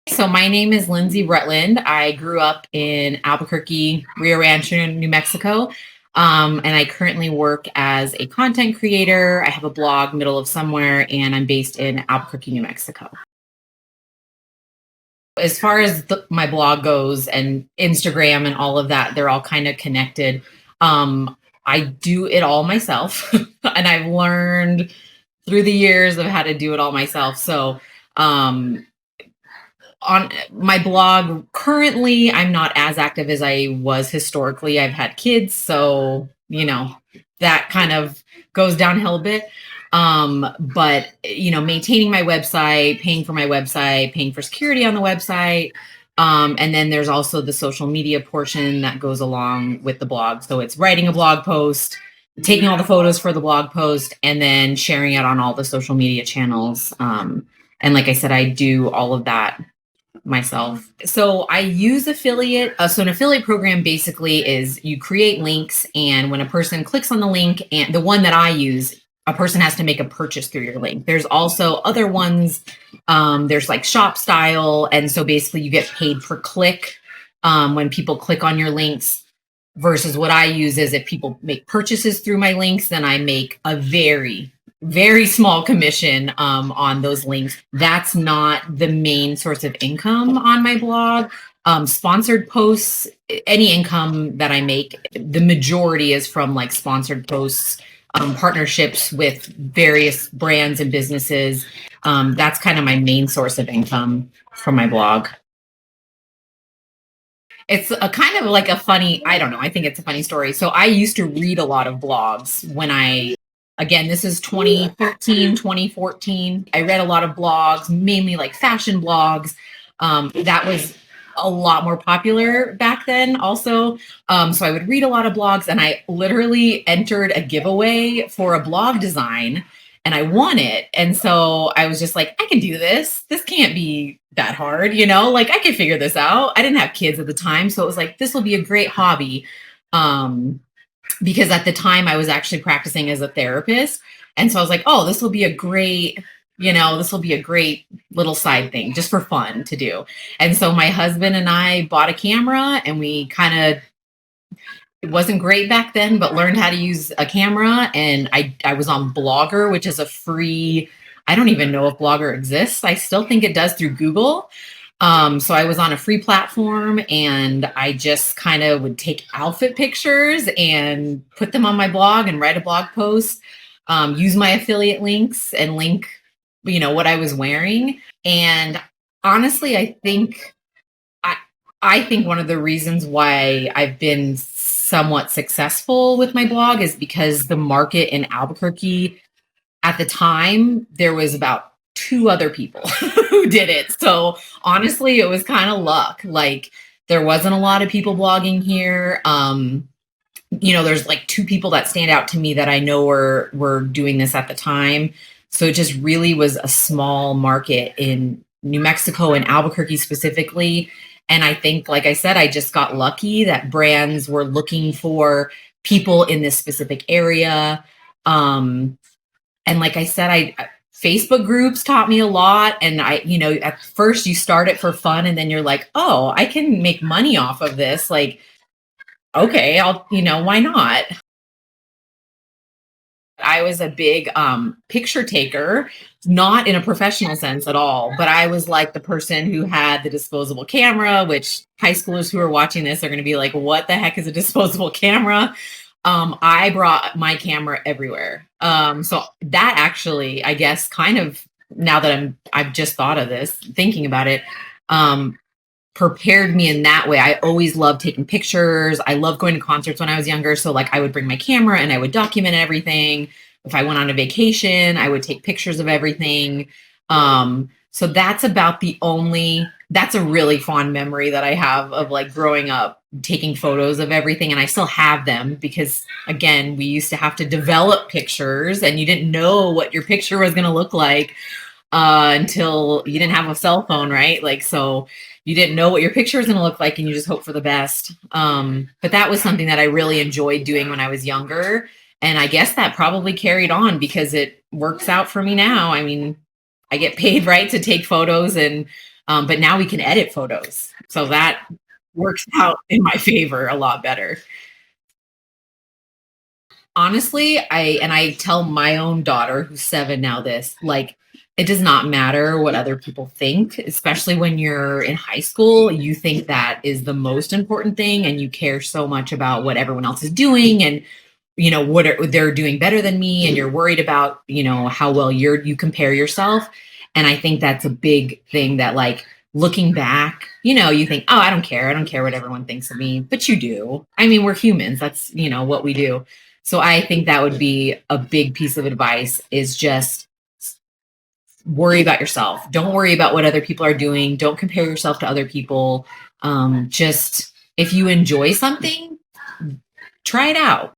So my name is Lindsay Rutland. I grew up in Albuquerque, Rio Rancho, New Mexico. And I currently work as a content creator. I have a blog, Middle of Somewhere, and I'm based in Albuquerque, New Mexico. As far as my blog goes and Instagram and all of that, they're all kind of connected. I do it all myself, and I've learned through the years of how to do it all myself. So, um, on my blog currently, I'm not as active as I was historically. I've had kids, so that kind of goes downhill a bit. But maintaining my website, paying for my website, paying for security on the website. And then there's also the social media portion that goes along with the blog. So it's writing a blog post, taking all the photos for the blog post, and then sharing it on all the social media channels. And like I said, I do all of that myself. So I use affiliate. So an affiliate program basically is you create links, and when a person clicks on the link, and the one that I use, a person has to make a purchase through your link. There's also other ones. There's like shop style, and so basically you get paid per click when people click on your links. Versus what I use is if people make purchases through my links, then I make a very small commission on those links. That's not the main source of income on my blog. Sponsored posts, any income that I make, the majority is from like sponsored posts, partnerships with various brands and businesses. That's kind of my main source of income from my blog. It's a kind of like a funny, I don't know, I think it's a funny story. So I used to read a lot of blogs again, this is 2013, 2014. I read a lot of blogs, mainly like fashion blogs. That was a lot more popular back then also. So I would read a lot of blogs, and I literally entered a giveaway for a blog design, and I won it. And so I was just like, I can do this. This can't be that hard, like I could figure this out. I didn't have kids at the time. So it was like, this will be a great hobby. Because at the time I was actually practicing as a therapist. And so I was like, oh, this will be a great little side thing just for fun to do. And so my husband and I bought a camera, and we it wasn't great back then, but learned how to use a camera. And I was on Blogger, which is a free, I don't even know if Blogger exists. I still think it does through Google. So I was on a free platform, and I just kind of would take outfit pictures and put them on my blog and write a blog post, use my affiliate links and link, what I was wearing. And honestly, I think one of the reasons why I've been somewhat successful with my blog is because the market in Albuquerque at the time, there was about two other people who did it. So honestly, it was kind of luck. Like there wasn't a lot of people blogging here. There's like two people that stand out to me that I know were doing this at the time. So it just really was a small market in New Mexico and Albuquerque specifically. And I think, like I said, I just got lucky that brands were looking for people in this specific area. And like I said, Facebook groups taught me a lot. And at first you start it for fun, and then you're like, oh, I can make money off of this. Like, okay, why not? I was a big picture taker, not in a professional sense at all, but I was like the person who had the disposable camera, which high schoolers who are watching this are going to be like, what the heck is a disposable camera? I brought my camera everywhere. So that actually, I guess, kind of now that I've just thought of this, thinking about it, prepared me in that way. I always loved taking pictures. I loved going to concerts when I was younger. So like I would bring my camera and I would document everything. If I went on a vacation, I would take pictures of everything. So that's that's a really fond memory that I have of like growing up, taking photos of everything. And I still have them because, again, we used to have to develop pictures, and you didn't know what your picture was going to look like until you didn't have a cell phone, right? Like, so you didn't know what your picture was going to look like, and you just hope for the best. But that was something that I really enjoyed doing when I was younger. And I guess that probably carried on because it works out for me now. I mean, I get paid, right, to take photos and But now we can edit photos. So that works out in my favor a lot better. Honestly, I tell my own daughter who's 7 now this, like, it does not matter what other people think, especially when you're in high school. You think that is the most important thing, and you care so much about what everyone else is doing, and what they're doing better than me, and you're worried about how well you compare yourself. And I think that's a big thing that, like, looking back, you think, oh, I don't care what everyone thinks of me, but you do. I mean, we're humans. That's what we do. So I think that would be a big piece of advice, is just worry about yourself. Don't worry about what other people are doing. Don't compare yourself to other people. Just, if you enjoy something, try it out.